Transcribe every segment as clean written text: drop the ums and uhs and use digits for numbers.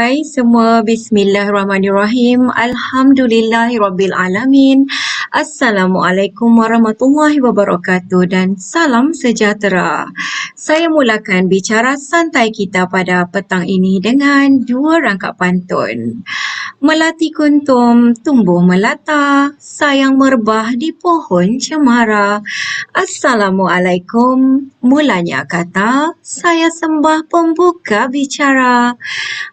Hai semua, bismillahirrahmanirrahim. Alhamdulillahirrabbilalamin. Assalamualaikum warahmatullahi wabarakatuh dan salam sejahtera. Saya mulakan bicara santai kita pada petang ini dengan dua rangkap pantun. Melati kuntum tumbuh melata, sayang merbah di pohon cemara. Assalamualaikum, mulanya kata, saya sembah pembuka bicara.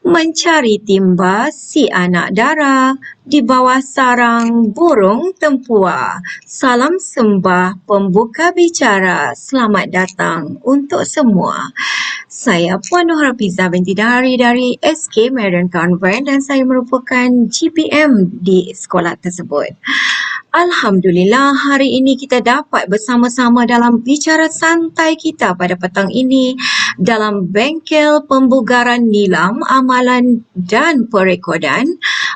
Mencari timba si anak dara, di bawah sarang burung tempua. Salam sembah pembuka bicara, selamat datang untuk semua. Saya Puan Nur Hafiza binti Dahari dari SK Marian Convent dan saya merupakan GPM di sekolah tersebut. Alhamdulillah, hari ini kita dapat bersama-sama dalam bicara santai kita pada petang ini dalam bengkel pembugaran nilam, amalan dan perekodan,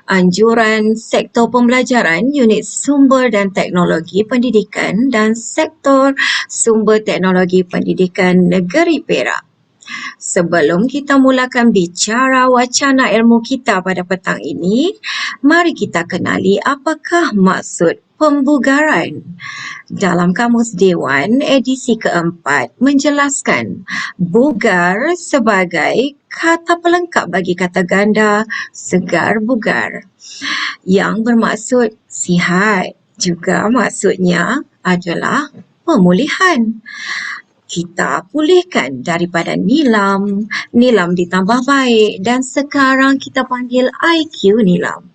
anjuran sektor pembelajaran, unit sumber dan teknologi pendidikan dan sektor sumber teknologi pendidikan negeri Perak. Sebelum kita mulakan bicara wacana ilmu kita pada petang ini, mari kita kenali apakah maksud pembugaran. Dalam Kamus Dewan edisi keempat menjelaskan bugar sebagai kata pelengkap bagi kata ganda segar bugar yang bermaksud sihat. Juga maksudnya adalah pemulihan. Kita pulihkan daripada nilam, nilam ditambah baik dan sekarang kita panggil IQ nilam.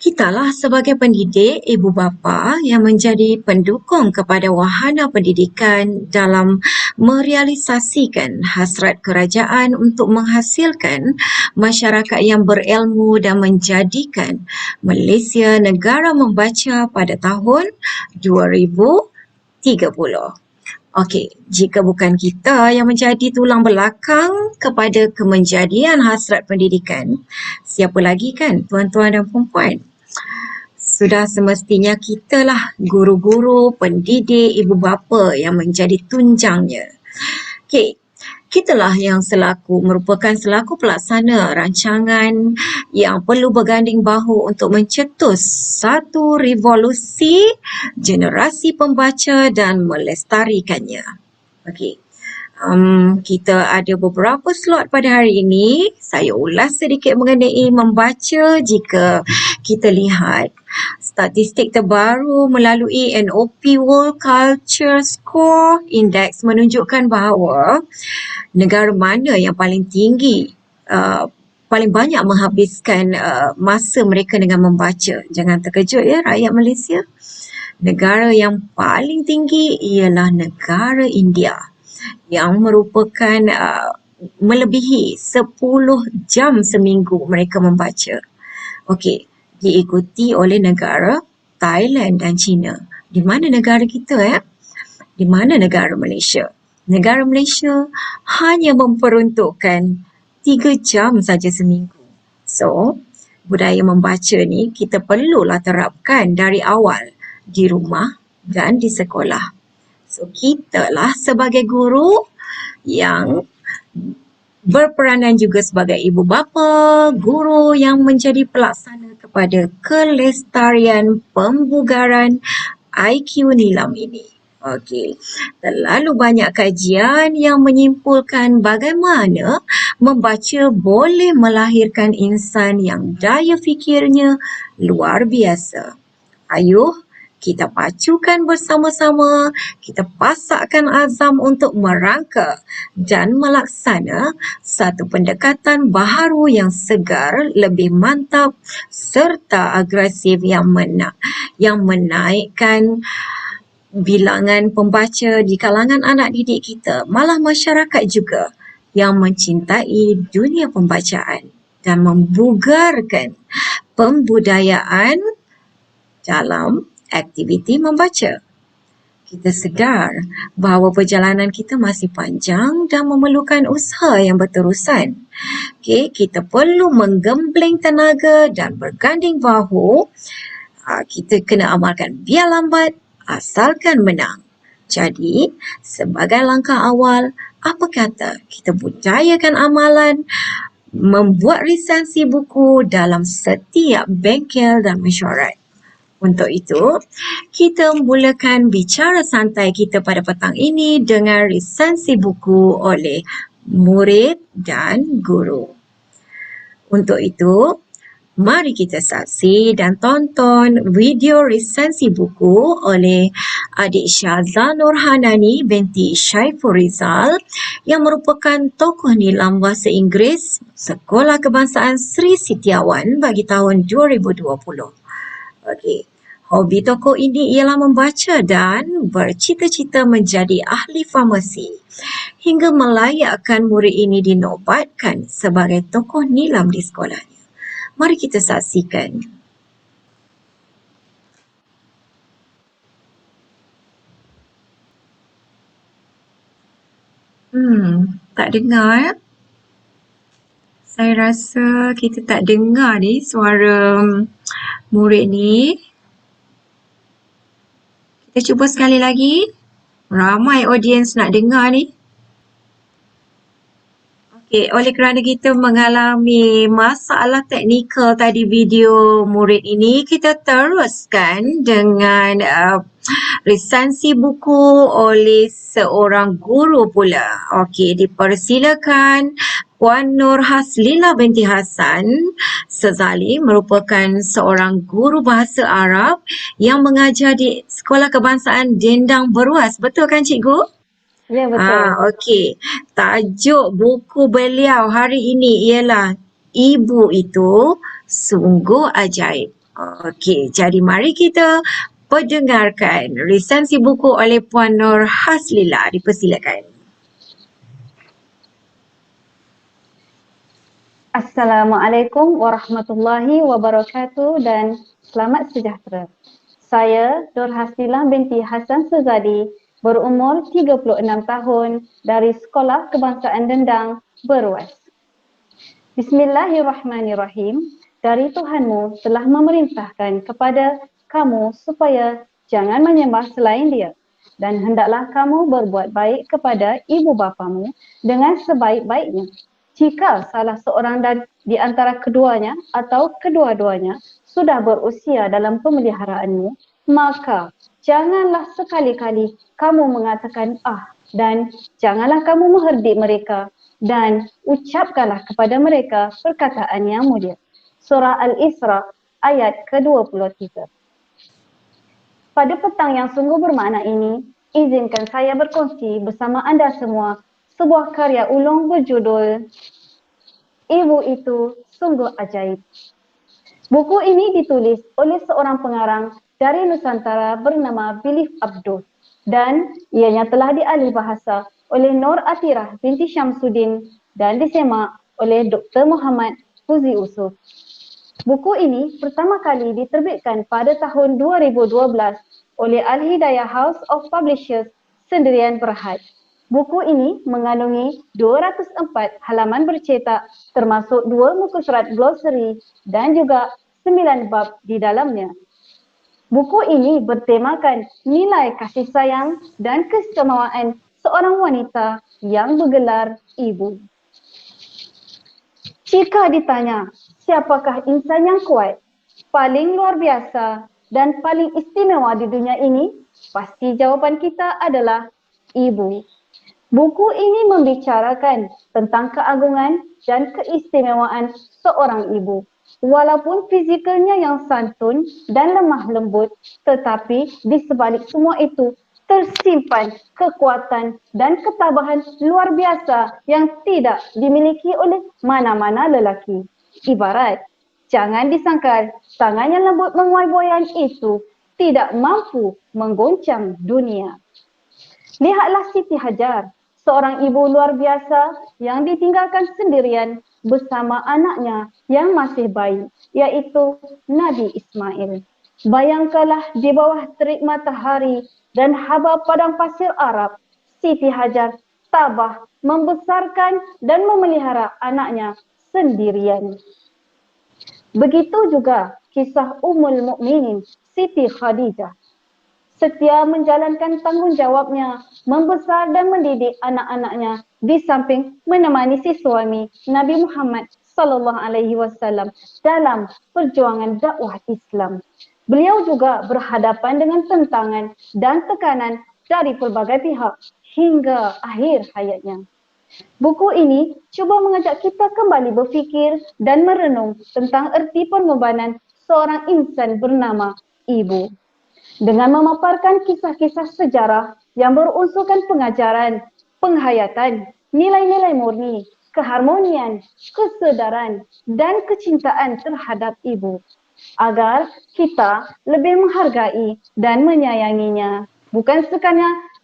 Kitalah sebagai pendidik, ibu bapa yang menjadi pendukung kepada wahana pendidikan dalam merealisasikan hasrat kerajaan untuk menghasilkan masyarakat yang berilmu dan menjadikan Malaysia negara membaca pada tahun 2030. Okey, jika bukan kita yang menjadi tulang belakang kepada kemenjadian hasrat pendidikan, siapa lagi kan tuan-tuan dan puan-puan? Sudah semestinya kitalah guru-guru, pendidik, ibu bapa yang menjadi tunjangnya. Okey, kitalah yang merupakan selaku pelaksana rancangan yang perlu berganding bahu untuk mencetus satu revolusi generasi pembaca dan melestarikannya. Okey. Kita ada beberapa slot pada hari ini. Saya ulas sedikit mengenai membaca. Jika kita lihat statistik terbaru melalui NOP World Culture Score Index menunjukkan bahawa negara mana yang paling tinggi, paling banyak menghabiskan masa mereka dengan membaca. Jangan terkejut ya rakyat Malaysia. Negara yang paling tinggi ialah negara India yang merupakan melebihi 10 jam seminggu mereka membaca. Okey, diikuti oleh negara Thailand dan China. Di mana negara kita Di mana negara Malaysia? Negara Malaysia hanya memperuntukkan 3 jam saja seminggu. So, budaya membaca ni kita perlulah terapkan dari awal di rumah dan di sekolah. So, kitalah sebagai guru yang berperanan juga sebagai ibu bapa, guru yang menjadi pelaksana kepada kelestarian pembugaran IQ nilam ini. Okey, terlalu banyak kajian yang menyimpulkan bagaimana membaca boleh melahirkan insan yang daya fikirnya luar biasa. Ayuh, kita pacukan bersama-sama, kita pasakkan azam untuk merangka dan melaksana satu pendekatan baharu yang segar, lebih mantap serta agresif yang menaikkan bilangan pembaca di kalangan anak didik kita, malah masyarakat juga yang mencintai dunia pembacaan dan membugarkan pembudayaan dalam aktiviti membaca. Kita sedar bahawa perjalanan kita masih panjang dan memerlukan usaha yang berterusan. Okey, kita perlu menggembleng tenaga dan berganding bahu. Kita kena amalkan biar lambat, asalkan menang. Jadi, sebagai langkah awal, apa kata kita budayakan amalan membuat resensi buku dalam setiap bengkel dan mesyuarat. Untuk itu, kita mulakan bicara santai kita pada petang ini dengan resensi buku oleh murid dan guru. Untuk itu, mari kita saksi dan tonton video resensi buku oleh adik Syazah Nurhanani binti Syaiful Rizal yang merupakan tokoh nilam bahasa Inggeris Sekolah Kebangsaan Sri Setiawan bagi tahun 2020. Okey. Hobi tokoh ini ialah membaca dan bercita-cita menjadi ahli farmasi hingga melayakkan murid ini dinobatkan sebagai tokoh nilam di sekolahnya. Mari kita saksikan. Tak dengar ya? Saya rasa kita tak dengar ni suara murid ni. Kita cuba sekali lagi. Ramai audiens nak dengar ni. Okey, oleh kerana kita mengalami masalah teknikal tadi video murid ini, kita teruskan dengan resensi buku oleh seorang guru pula. Okey, dipersilakan Puan Nur Haslila binti Hasan Sezali merupakan seorang guru bahasa Arab yang mengajar di Sekolah Kebangsaan Dendang Beruas. Betul kan cikgu? Ya, betul. Okey. Tajuk buku beliau hari ini ialah Ibu Itu Sungguh Ajaib. Okey, jadi mari kita pendengarkan resensi buku oleh Puan Nur Haslila. Dipersilakan. Assalamualaikum warahmatullahi wabarakatuh dan selamat sejahtera. Saya Nur Haslila binti Hasan Sezadi, berumur 36 tahun dari Sekolah Kebangsaan Dendang, Beruas. Bismillahirrahmanirrahim. Dari Tuhanmu telah memerintahkan kepada kamu supaya jangan menyembah selain Dia, dan hendaklah kamu berbuat baik kepada ibu bapamu dengan sebaik-baiknya. Jika salah seorang di antara keduanya atau kedua-duanya sudah berusia dalam pemeliharaanmu, maka janganlah sekali-kali kamu mengatakan dan janganlah kamu mengherdik mereka dan ucapkanlah kepada mereka perkataan yang mulia. Surah Al-Isra ayat ke-23. Pada petang yang sungguh bermakna ini, izinkan saya berkongsi bersama anda semua sebuah karya ulung berjudul Ibu Itu Sungguh Ajaib. Buku ini ditulis oleh seorang pengarang dari Nusantara bernama Bilif Abdul dan ianya telah dialih bahasa oleh Nur Atirah binti Syamsuddin dan disemak oleh Dr. Muhammad Fuzi Usuf. Buku ini pertama kali diterbitkan pada tahun 2012 oleh Al-Hidayah House of Publishers Sendirian Berhad. Buku ini mengandungi 204 halaman bercetak termasuk 2 muka surat glossary dan juga 9 bab di dalamnya. Buku ini bertemakan nilai kasih sayang dan keistimewaan seorang wanita yang bergelar ibu. Jika ditanya, siapakah insan yang kuat, paling luar biasa dan paling istimewa di dunia ini, pasti jawapan kita adalah ibu. Buku ini membicarakan tentang keagungan dan keistimewaan seorang ibu. Walaupun fizikalnya yang santun dan lemah lembut, tetapi di sebalik semua itu tersimpan kekuatan dan ketabahan luar biasa yang tidak dimiliki oleh mana-mana lelaki. Ibarat, jangan disangkal tangan yang lembut menguai boyan itu tidak mampu menggoncang dunia. Lihatlah Siti Hajar, seorang ibu luar biasa yang ditinggalkan sendirian bersama anaknya yang masih bayi, iaitu Nabi Ismail. Bayangkanlah di bawah terik matahari dan haba padang pasir Arab, Siti Hajar tabah membesarkan dan memelihara anaknya sendirian. Begitu juga kisah Ummul Mukminin Siti Khadijah. Setia menjalankan tanggungjawabnya, membesar dan mendidik anak-anaknya di samping menemani si suami Nabi Muhammad sallallahu alaihi wasallam dalam perjuangan dakwah Islam. Beliau juga berhadapan dengan tentangan dan tekanan dari pelbagai pihak hingga akhir hayatnya. Buku ini cuba mengajak kita kembali berfikir dan merenung tentang erti pengorbanan seorang insan bernama ibu. Dengan memaparkan kisah-kisah sejarah yang berunsurkan pengajaran, penghayatan, nilai-nilai murni, keharmonian, kesedaran, dan kecintaan terhadap ibu. Agar kita lebih menghargai dan menyayanginya. Bukan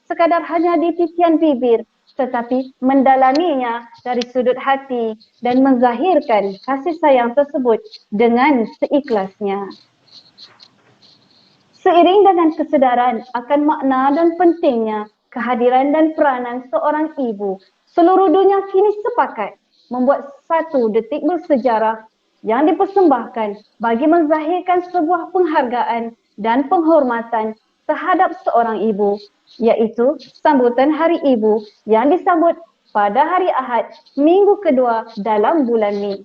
sekadar hanya di titian bibir, tetapi mendalaminya dari sudut hati dan menzahirkan kasih sayang tersebut dengan seikhlasnya. Seiring dengan kesedaran akan makna dan pentingnya kehadiran dan peranan seorang ibu, seluruh dunia kini sepakat membuat satu detik bersejarah yang dipersembahkan bagi menzahirkan sebuah penghargaan dan penghormatan terhadap seorang ibu, iaitu sambutan Hari Ibu yang disambut pada hari Ahad, minggu kedua dalam bulan Mei.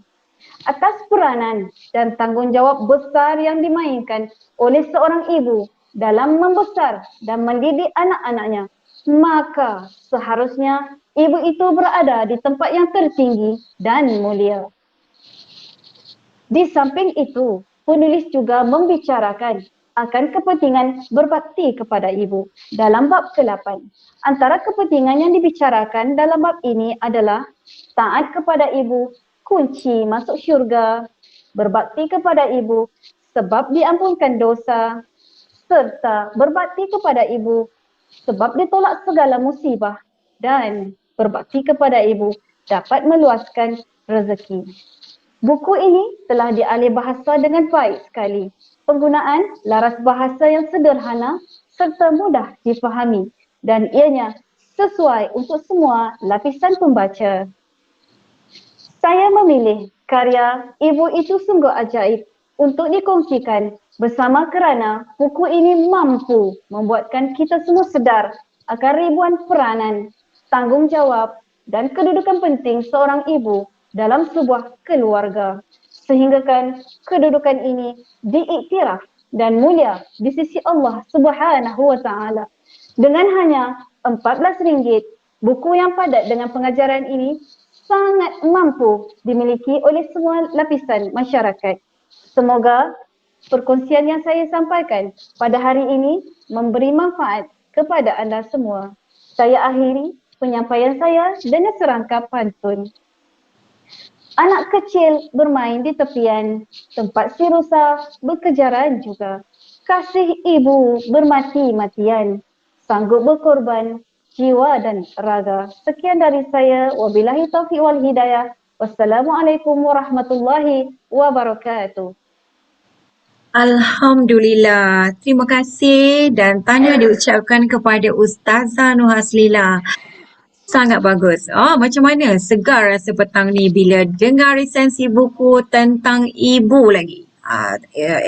Atas peranan dan tanggungjawab besar yang dimainkan oleh seorang ibu dalam membesar dan mendidik anak-anaknya, maka seharusnya ibu itu berada di tempat yang tertinggi dan mulia. Di samping itu, penulis juga membicarakan akan kepentingan berbakti kepada ibu dalam bab ke-8. Antara kepentingan yang dibicarakan dalam bab ini adalah taat kepada ibu, kunci masuk syurga, berbakti kepada ibu sebab diampunkan dosa, serta berbakti kepada ibu sebab ditolak segala musibah dan berbakti kepada ibu dapat meluaskan rezeki. Buku ini telah dialih bahasa dengan baik sekali. Penggunaan laras bahasa yang sederhana serta mudah difahami dan ianya sesuai untuk semua lapisan pembaca. Saya memilih karya Ibu Itu Sungguh Ajaib untuk dikongsikan bersama kerana buku ini mampu membuatkan kita semua sedar akan ribuan peranan, tanggungjawab dan kedudukan penting seorang ibu dalam sebuah keluarga. Sehinggakan kedudukan ini diiktiraf dan mulia di sisi Allah Subhanahu wa taala. Dengan hanya RM14, buku yang padat dengan pengajaran ini sangat mampu dimiliki oleh semua lapisan masyarakat. Semoga perkongsian yang saya sampaikan pada hari ini memberi manfaat kepada anda semua. Saya akhiri penyampaian saya dengan serangkap pantun. Anak kecil bermain di tepian, tempat si rusa berkejaran juga. Kasih ibu bermati-matian, sanggup berkorban jiwa dan raga. Sekian dari saya. Wabillahi taufiq wal hidayah. Wassalamualaikum warahmatullahi wabarakatuh. Alhamdulillah. Terima kasih dan tahniah diucapkan kepada Ustazah Nuhaslila. Sangat bagus. Macam mana segar rasa petang ni bila dengar resensi buku tentang ibu lagi.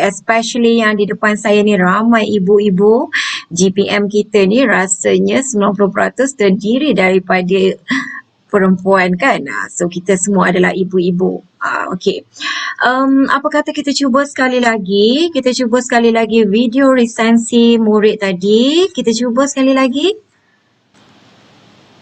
Especially yang di depan saya ni ramai ibu-ibu. GPM kita ni rasanya 90% terdiri daripada perempuan kan. So kita semua adalah ibu-ibu. Okay. Apa kata kita cuba sekali lagi. Kita cuba sekali lagi video resensi murid tadi. Kita cuba sekali lagi.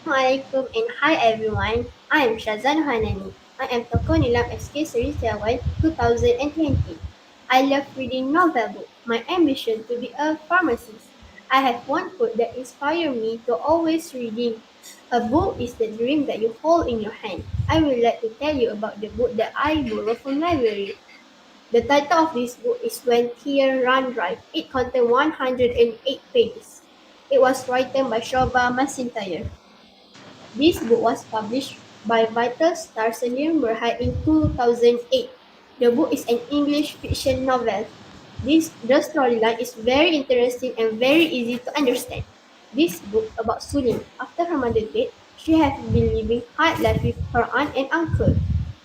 Assalamualaikum and hi everyone. I am Shazan Hanani. I am Tokoh Nilam SK Seri Siawai 2020. I love reading novel book. My ambition to be a pharmacist. I have one quote that inspires me to always reading. A book is the dream that you hold in your hand. I would like to tell you about the book that I borrowed from library. The title of this book is When Tears Run Dry. It contains 108 pages. It was written by Shobha Macintyre. This book was published by Vital Star Selim Berhad in 2008. The book is an English fiction novel. The storyline is very interesting and very easy to understand. This book about Sulim. After her mother's death, she has been living hard life with her aunt and uncle.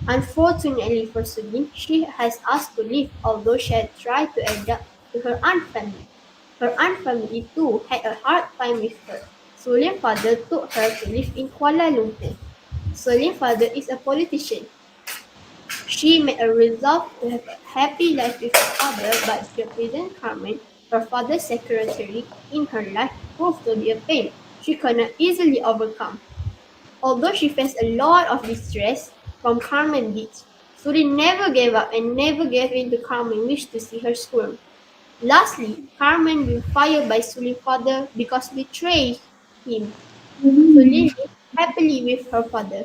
Unfortunately for Sulim, she has asked to leave, although she had tried to adapt to her aunt family. Her aunt family too had a hard time with her. Sulim's father took her to live in Kuala Lumpur. Sulim's father is a politician. She made a resolve to have a happy life with her father, but the present Carmen, her father's secretary in her life, proved to be a pain she could not easily overcome. Although she faced a lot of distress from Carmen Beach, Suri never gave up and never gave in to Carmen's wish to see her squirm. Lastly, Carmen was fired by Suli's father because betrayed him. Sulin lived happily with her father.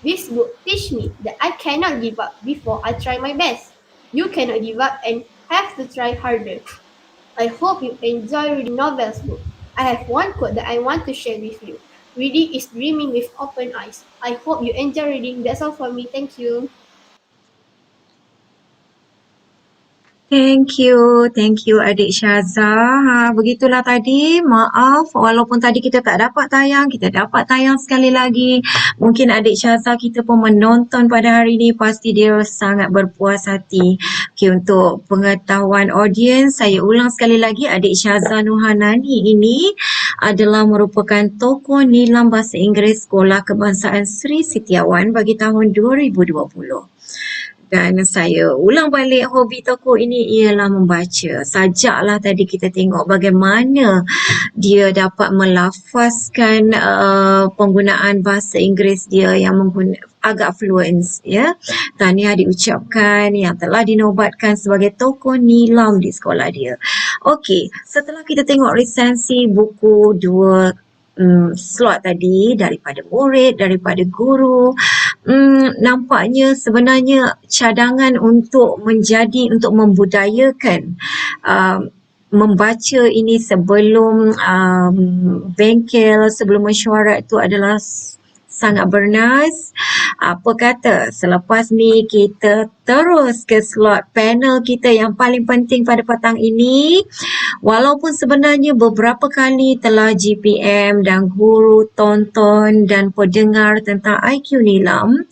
This book teach me that I cannot give up before I try my best. You cannot give up and have to try harder. I hope you enjoy reading novels book. I have one quote that I want to share with you. Reading is dreaming with open eyes. I hope you enjoy reading. That's all for me. Thank you. Thank you adik Syaza. Begitulah tadi, maaf walaupun tadi kita tak dapat tayang, kita dapat tayang sekali lagi. Mungkin adik Syaza kita pun menonton pada hari ini, pasti dia sangat berpuas hati. Okay, untuk pengetahuan audiens, saya ulang sekali lagi, adik Syaza Nuhanani ini adalah merupakan tokoh nilam bahasa Inggeris Sekolah Kebangsaan Sri Setiawan bagi tahun 2020. Dan saya ulang balik hobi tokoh ini ialah membaca. Sajaklah tadi kita tengok bagaimana dia dapat melafazkan penggunaan bahasa Inggeris dia yang agak fluent, ya. Tahniah diucapkan yang telah dinobatkan sebagai tokoh nilam di sekolah dia. Okey, setelah kita tengok resensi buku dua slot tadi daripada murid, daripada guru, nampaknya sebenarnya cadangan untuk membudayakan membaca ini sebelum bengkel, sebelum mesyuarat itu adalah sangat bernas. Apa kata selepas ni kita terus ke slot panel kita yang paling penting pada petang ini. Walaupun sebenarnya beberapa kali telah GPM dan guru tonton dan pendengar tentang IQ Nilam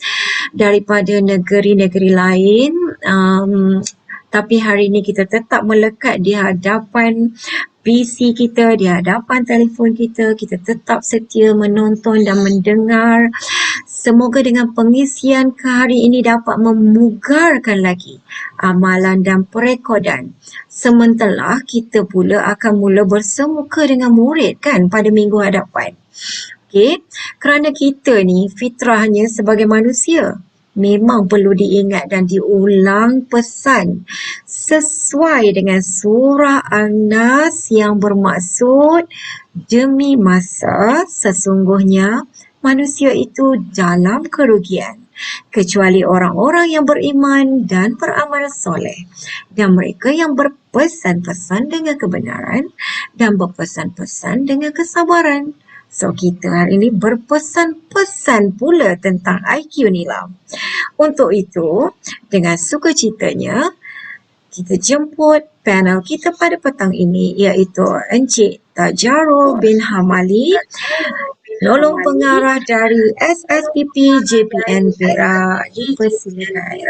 daripada negeri-negeri lain, tapi hari ini kita tetap melekat di hadapan PC kita, di hadapan telefon kita, kita tetap setia menonton dan mendengar. Semoga dengan pengisian ke hari ini dapat memugarkan lagi amalan dan perekodan. Sementara kita pula akan mula bersemuka dengan murid kan pada minggu hadapan. Okey, kerana kita ni fitrahnya sebagai manusia memang perlu diingat dan diulang pesan sesuai dengan surah An-Nas yang bermaksud demi masa sesungguhnya manusia itu dalam kerugian kecuali orang-orang yang beriman dan beramal soleh dan mereka yang berpesan-pesan dengan kebenaran dan berpesan-pesan dengan kesabaran. So, kita hari ini berpesan-pesan pula tentang IQ Nilam. Untuk itu, dengan sukacitanya, kita jemput panel kita pada petang ini iaitu Encik Tajarul bin Hamali, penolong pengarah dari SSPP JPN Perak. Dipersilakan.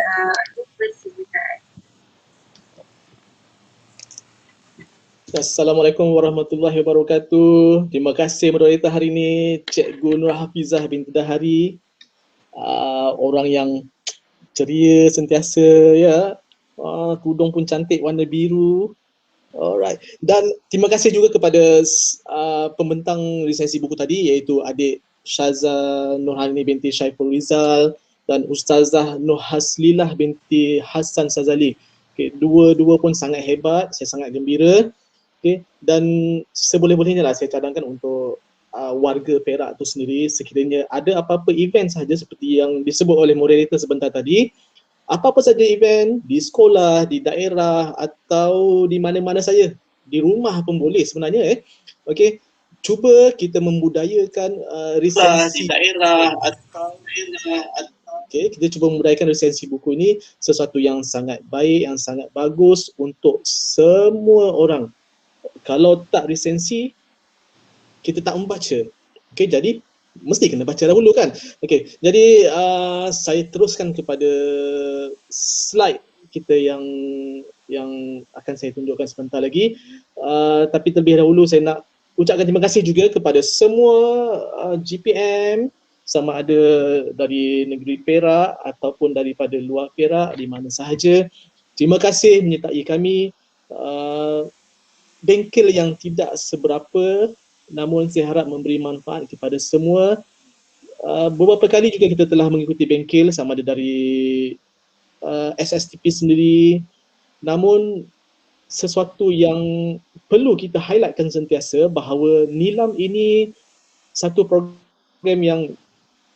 Assalamualaikum warahmatullahi wabarakatuh. Terima kasih moderator hari ini, Cikgu Nur Hafizah binti Dahari. Orang yang ceria sentiasa, ya. Tudung pun cantik warna biru. Alright. Dan terima kasih juga kepada pembentang resensi buku tadi iaitu adik Syaza Nurhani binti Syaiful Rizal dan Ustazah Nur Haslilah binti Hassan Sazali. Okay, dua-dua pun sangat hebat, saya sangat gembira. Okay. Dan seboleh-bolehnya lah saya cadangkan untuk warga Perak tu sendiri, sekiranya ada apa-apa event sahaja seperti yang disebut oleh moderator sebentar tadi, apa-apa saja event di sekolah, di daerah atau di mana-mana saja, di rumah pun boleh sebenarnya. Okay. Cuba kita membudayakan resensi di daerah atau okay, kita cuba membudayakan resensi buku ini, sesuatu yang sangat baik, yang sangat bagus untuk semua orang. Kalau tak resensi, kita tak membaca. Okay, jadi mesti kena baca dahulu kan. Okay, jadi saya teruskan kepada slide kita yang akan saya tunjukkan sebentar lagi. Tapi terlebih dahulu saya nak ucapkan terima kasih juga kepada semua GPM, sama ada dari negeri Perak ataupun daripada luar Perak, di mana sahaja. Terima kasih menyertai kami. Bengkel yang tidak seberapa, namun saya harap memberi manfaat kepada semua. Beberapa kali juga kita telah mengikuti bengkel sama ada dari SSTP sendiri, namun sesuatu yang perlu kita highlightkan sentiasa bahawa Nilam ini satu program yang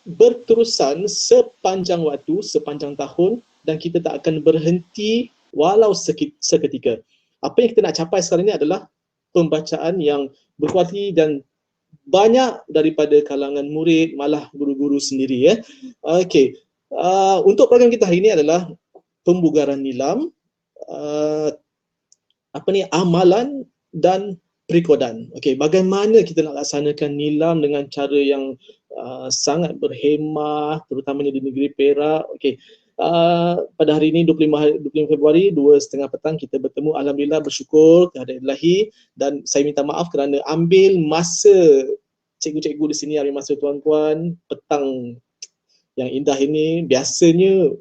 berterusan sepanjang waktu, sepanjang tahun, dan kita tak akan berhenti walau seketika. Apa yang kita nak capai sekarang ini adalah pembacaan yang berkualiti dan banyak daripada kalangan murid, malah guru-guru sendiri. Okey, untuk program kita hari ini adalah pembugaran Nilam, amalan dan perikodan. Okey, bagaimana kita nak laksanakan Nilam dengan cara yang sangat berhemah, terutamanya di negeri Perak. Okey, pada hari ini 25 Februari 2:30 petang kita bertemu. Alhamdulillah, bersyukur kehadirat Ilahi, dan saya minta maaf kerana ambil masa cikgu-cikgu di sini, ambil masa tuan-tuan petang yang indah ini. Biasanya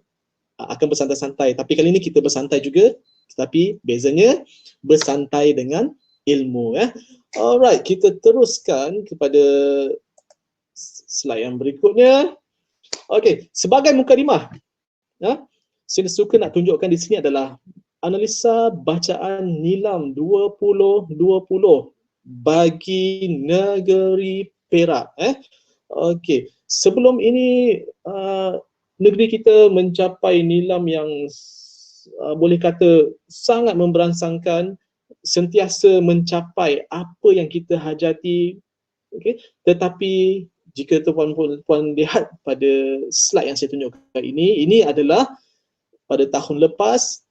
akan bersantai-santai, tapi kali ini kita bersantai juga, tetapi bezanya bersantai dengan ilmu. Alright, kita teruskan kepada slide yang berikutnya. Okey, sebagai mukadimah, saya suka nak tunjukkan di sini adalah analisa bacaan Nilam 2020 bagi negeri Perak. Okey, sebelum ini negeri kita mencapai Nilam yang boleh kata sangat memberansangkan, sentiasa mencapai apa yang kita hajati. Okey, tetapi jika tuan-puan lihat pada slide yang saya tunjukkan ini adalah pada tahun lepas,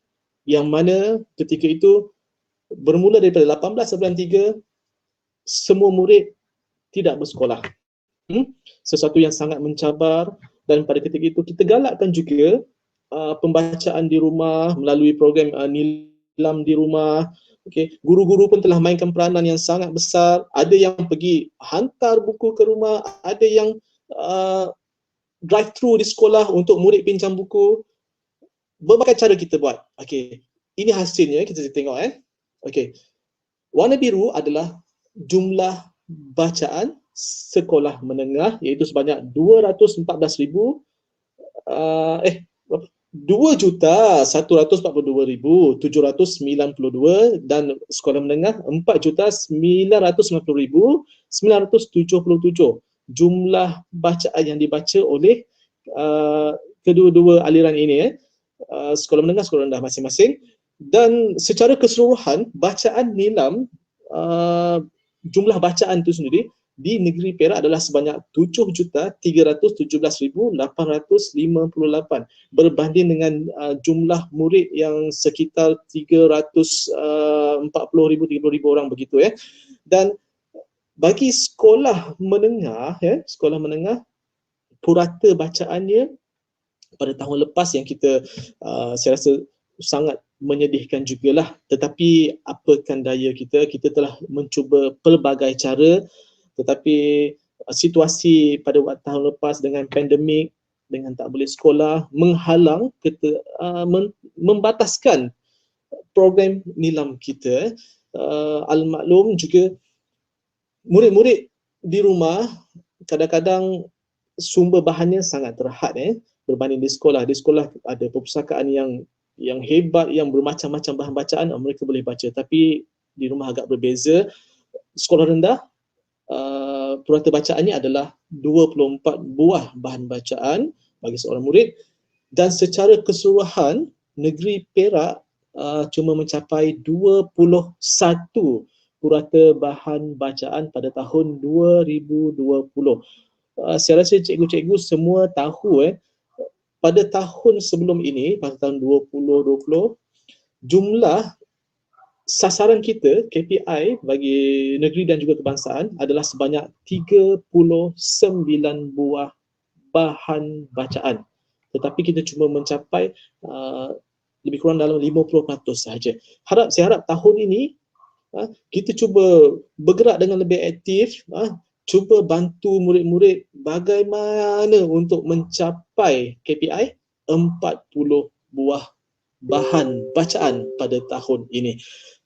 yang mana ketika itu bermula daripada 1893 semua murid tidak bersekolah. Sesuatu yang sangat mencabar, dan pada ketika itu kita galakkan juga pembacaan di rumah melalui program Nilam di rumah. Okay. Guru-guru pun telah mainkan peranan yang sangat besar. Ada yang pergi hantar buku ke rumah, ada yang drive through di sekolah untuk murid pinjam buku. Berbagai cara kita buat. Okay. Ini hasilnya, kita tengok. Okay. Warna biru adalah jumlah bacaan sekolah menengah, iaitu sebanyak 2,142,792, dan sekolah menengah 4,990,977 jumlah bacaan yang dibaca oleh kedua-dua aliran ini, sekolah menengah, sekolah rendah masing-masing. Dan secara keseluruhan bacaan Nilam, jumlah bacaan itu sendiri di negeri Perak adalah sebanyak 7,317,858 berbanding dengan jumlah murid yang sekitar 340,000 orang begitu. Dan bagi sekolah menengah, purata bacaannya pada tahun lepas yang kita saya rasa sangat menyedihkan jugalah, tetapi apakan daya kita telah mencuba pelbagai cara, tetapi situasi pada waktu tahun lepas dengan pandemik, dengan tak boleh sekolah, menghalang kita, membataskan program Nilam kita. Al-maklum juga murid-murid di rumah kadang-kadang sumber bahannya sangat terhad berbanding di sekolah. Di sekolah ada perpustakaan yang hebat, yang bermacam-macam bahan bacaan mereka boleh baca, tapi di rumah agak berbeza. Sekolah rendah, purata bacaannya adalah 24 buah bahan bacaan bagi seorang murid, dan secara keseluruhan negeri Perak cuma mencapai 21 purata bahan bacaan pada tahun 2020. Saya rasa cikgu-cikgu semua tahu pada tahun sebelum ini, pada tahun 2020, jumlah sasaran kita, KPI bagi negeri dan juga kebangsaan adalah sebanyak 39 buah bahan bacaan. Tetapi kita cuma mencapai lebih kurang dalam 50% sahaja. Saya harap tahun ini kita cuba bergerak dengan lebih aktif, cuba bantu murid-murid bagaimana untuk mencapai KPI 40 buah bahan bacaan pada tahun ini.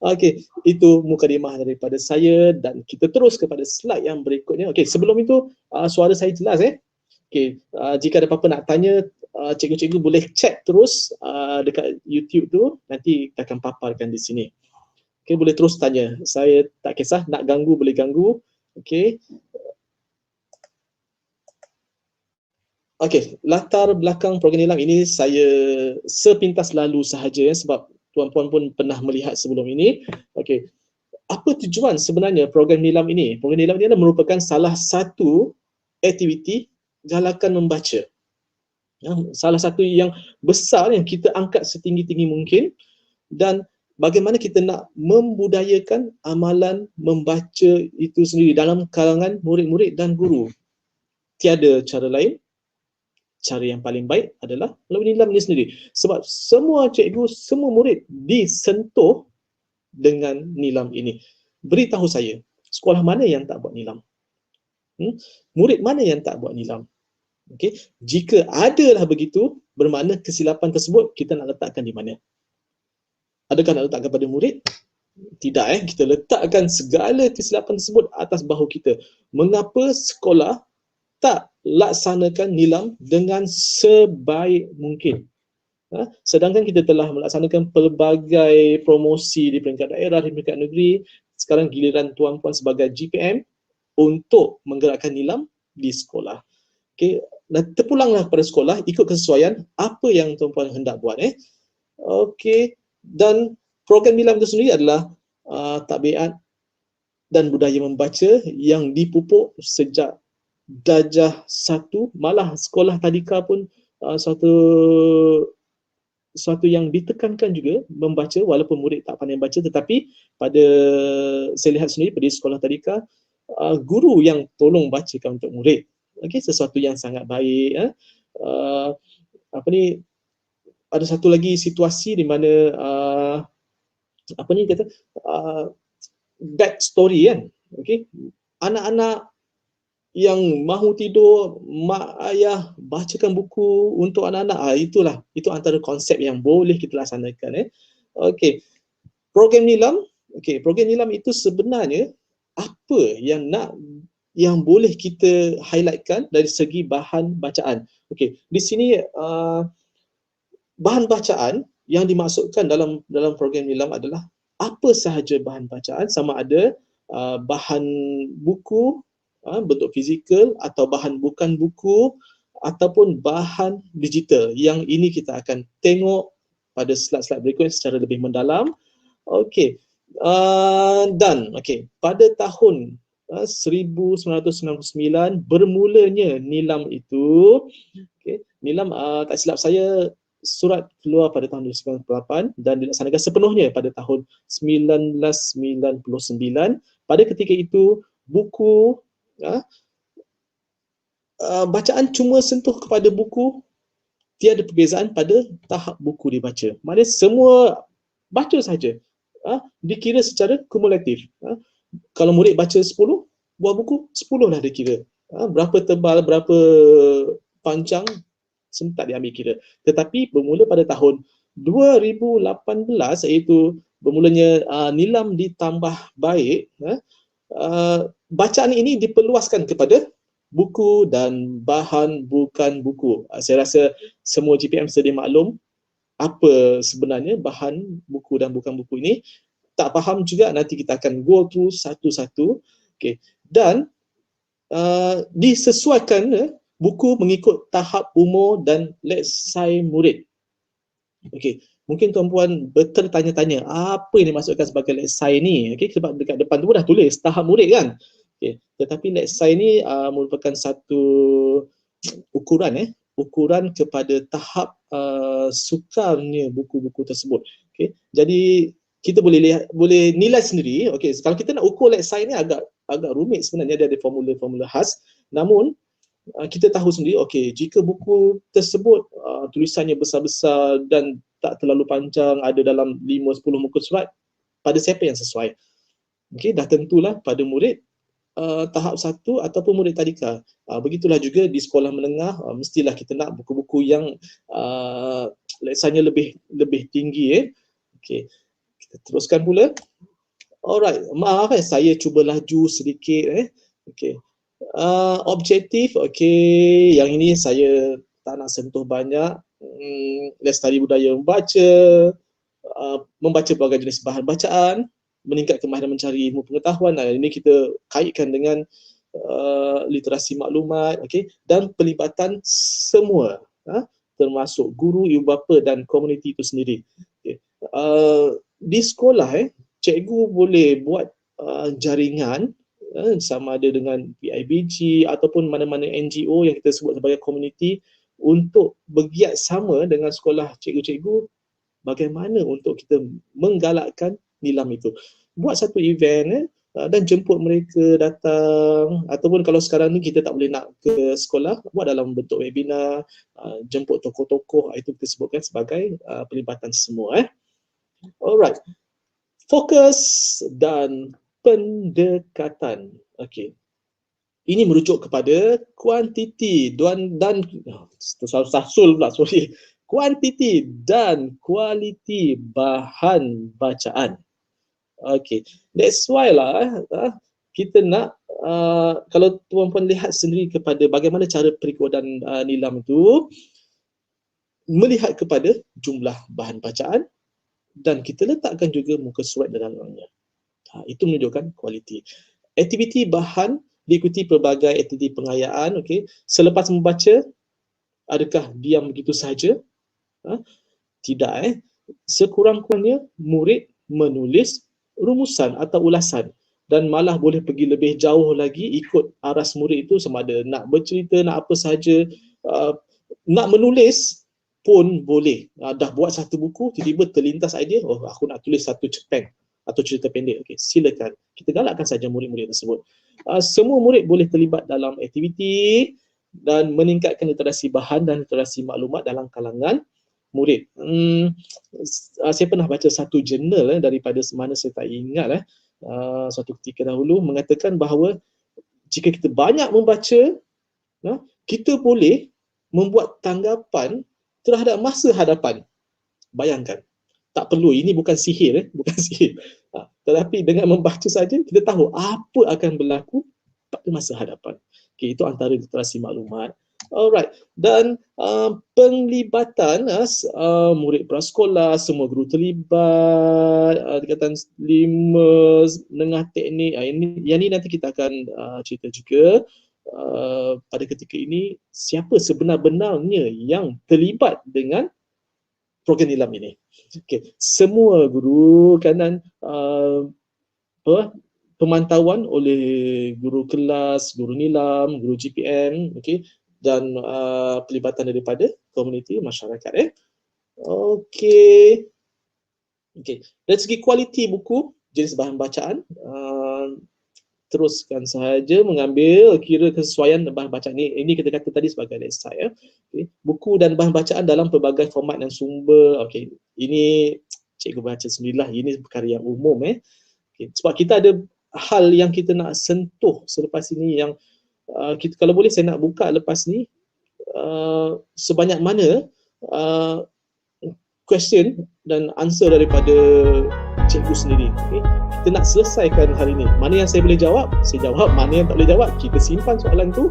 Okey, itu mukadimah daripada saya dan kita terus kepada slide yang berikutnya. Okey, sebelum itu suara saya jelas Okey, jika ada apa-apa nak tanya, cikgu-cikgu boleh chat terus dekat YouTube tu, nanti kita akan paparkan di sini. Okey, boleh terus tanya. Saya tak kisah, nak ganggu boleh ganggu. Okey. Okey, latar belakang program nilam ini saya sepintas lalu sahaja sebab tuan-puan pun pernah melihat sebelum ini. Okey, apa tujuan sebenarnya program nilam ini? Program nilam ini adalah merupakan salah satu aktiviti galakan membaca. Salah satu yang besar yang kita angkat setinggi-tinggi mungkin, dan bagaimana kita nak membudayakan amalan membaca itu sendiri dalam kalangan murid-murid dan guru. Tiada cara lain. Cara yang paling baik adalah melalui nilam ini sendiri. Sebab semua cikgu, semua murid disentuh dengan nilam ini. Beritahu saya, sekolah mana yang tak buat nilam? Murid mana yang tak buat nilam? Okay. Jika adalah begitu, bermakna kesilapan tersebut kita nak letakkan di mana? Adakah nak letakkan pada murid? Tidak. Kita letakkan segala kesilapan tersebut atas bahu kita. Mengapa sekolah tak laksanakan nilam dengan sebaik mungkin? Sedangkan kita telah melaksanakan pelbagai promosi di peringkat daerah, di peringkat negeri. Sekarang giliran tuan-puan sebagai GPM untuk menggerakkan nilam di sekolah. Okey, dan terpulanglah kepada sekolah ikut kesesuaian apa yang tuan-puan hendak buat. Okey, dan program nilam itu sendiri adalah tabiat dan budaya membaca yang dipupuk sejak darjah 1, malah sekolah tadika pun suatu yang ditekankan juga membaca walaupun murid tak pandai baca, tetapi pada saya lihat sendiri pada sekolah tadika guru yang tolong bacakan untuk murid. Okey, sesuatu yang sangat baik. Ada satu lagi situasi di mana bad story kan. Okey, anak-anak yang mahu tidur, mak ayah bacakan buku untuk anak-anak. Itu antara konsep yang boleh kita laksanakan. Okey, program nilam. Okey, program nilam itu sebenarnya apa yang boleh kita highlightkan dari segi bahan bacaan. Okey, di sini bahan bacaan yang dimaksudkan dalam program nilam adalah apa sahaja bahan bacaan, sama ada bahan buku, bentuk fizikal, atau bahan bukan buku, ataupun bahan digital. Yang ini kita akan tengok pada slide-slide berikutnya secara lebih mendalam. Okey, dan pada tahun 1999 bermulanya nilam itu. Nilam tak silap saya surat keluar pada tahun 1998 dan dilaksanakan sepenuhnya pada tahun 1999. Pada ketika itu buku bacaan cuma sentuh kepada buku, tiada perbezaan pada tahap buku dibaca. Maknanya semua baca saja, dikira secara kumulatif. Kalau murid baca 10 buah buku, 10 lah dikira. Berapa tebal, berapa panjang, semua tak diambil kira. Tetapi bermula pada tahun 2018, iaitu bermulanya nilam ditambah baik, bacaan ini diperluaskan kepada buku dan bahan bukan buku. Saya rasa semua GPM sedia maklum apa sebenarnya bahan buku dan bukan buku ini. Tak faham juga, nanti kita akan go through satu-satu. Okay. Dan disesuaikan buku mengikut tahap umur dan lesai murid. Okay. Mungkin tuan-puan bertanya-tanya apa yang dimaksudkan sebagai lesai ni. Okay. Sebab dekat depan tu dah tulis tahap murid kan. Okay. Tetapi lesai ni merupakan satu ukuran ukuran kepada tahap sukarnya buku-buku tersebut. Okay. Jadi kita boleh nilai sendiri. Okay. Kalau kita nak ukur lesai ni agak rumit sebenarnya, dia ada formula-formula khas. Namun kita tahu sendiri, okey, jika buku tersebut tulisannya besar-besar dan tak terlalu panjang, ada dalam 5-10 muka surat, pada siapa yang sesuai? Okey, dah tentulah pada murid tahap 1 ataupun murid tadika. Begitulah juga di sekolah menengah, mestilah kita nak buku-buku yang leksanya lebih tinggi. Okey, kita teruskan pula. Alright, maaf saya cuba laju sedikit. Okey. Objektif, okey, yang ini saya tak nak sentuh banyak. Lestari budaya membaca pelbagai jenis bahan bacaan, meningkat kemahiran mencari ilmu pengetahuan. Ini kita kaitkan dengan literasi maklumat, okey, dan pelibatan semua, termasuk guru, ibu bapa dan komuniti itu sendiri. Okay. Di sekolah cikgu boleh buat jaringan sama ada dengan PIBG ataupun mana-mana NGO yang kita sebut sebagai komuniti untuk bergiat sama dengan sekolah cikgu-cikgu bagaimana untuk kita menggalakkan nilam itu. Buat satu event dan jemput mereka datang, ataupun kalau sekarang ni kita tak boleh nak ke sekolah, buat dalam bentuk webinar, jemput tokoh-tokoh, itu kita sebutkan sebagai pelibatan semua. Alright. Fokus dan pendekatan. Okey. Ini merujuk kepada kuantiti dan tersasul pula, sorry. Kuantiti dan kualiti bahan bacaan. Okey, that's why lah kita nak kalau tuan-puan lihat sendiri kepada bagaimana cara perikodan nilam itu, melihat kepada jumlah bahan bacaan dan kita letakkan juga muka surat dalamnya. Itu menunjukkan kualiti. Aktiviti bahan diikuti pelbagai aktiviti pengayaan. Okey, selepas membaca, adakah diam begitu sahaja? Tidak. Sekurang-kurangnya murid menulis rumusan atau ulasan dan malah boleh pergi lebih jauh lagi ikut aras murid itu, sama ada nak bercerita, nak apa sahaja, nak menulis pun boleh. Dah buat satu buku, tiba-tiba terlintas idea, aku nak tulis satu cerpen atau cerita pendek. Okey, silakan. Kita galakkan saja murid-murid tersebut. Semua murid boleh terlibat dalam aktiviti dan meningkatkan literasi bahan dan literasi maklumat dalam kalangan murid. Saya pernah baca satu jurnal daripada mana saya tak ingat suatu ketika dahulu mengatakan bahawa jika kita banyak membaca, kita boleh membuat tanggapan terhadap masa hadapan. Bayangkan, tak perlu, ini bukan sihir, bukan sihir. Tetapi dengan membaca saja kita tahu apa akan berlaku pada masa hadapan. Okay, itu antara literasi maklumat. Alright, dan penglibatan murid prasekolah, semua guru terlibat, tingkatan 5, menengah teknik, yang ini nanti kita akan cerita juga pada ketika ini siapa sebenar-benarnya yang terlibat dengan program nilam ini. Okay. Semua guru kanan pemantauan oleh guru kelas, guru nilam, guru GPM, okay, dan pelibatan daripada komuniti masyarakat. Okey. Okey. Dari segi kualiti buku, jenis bahan bacaan, teruskan sahaja mengambil kira kesesuaian bahan bacaan ini kita kata tadi sebagai esai. Okay. Buku dan bahan bacaan dalam pelbagai format dan sumber. Okey, ini cikgu baca sendirilah, ini perkara yang umum. Okay. Sebab kita ada hal yang kita nak sentuh selepas ini yang kita, kalau boleh saya nak buka lepas ni sebanyak mana question dan answer daripada cikgu sendiri. Okay. Kita nak selesaikan hari ini. Mana yang saya boleh jawab, saya jawab. Mana yang tak boleh jawab, kita simpan soalan tu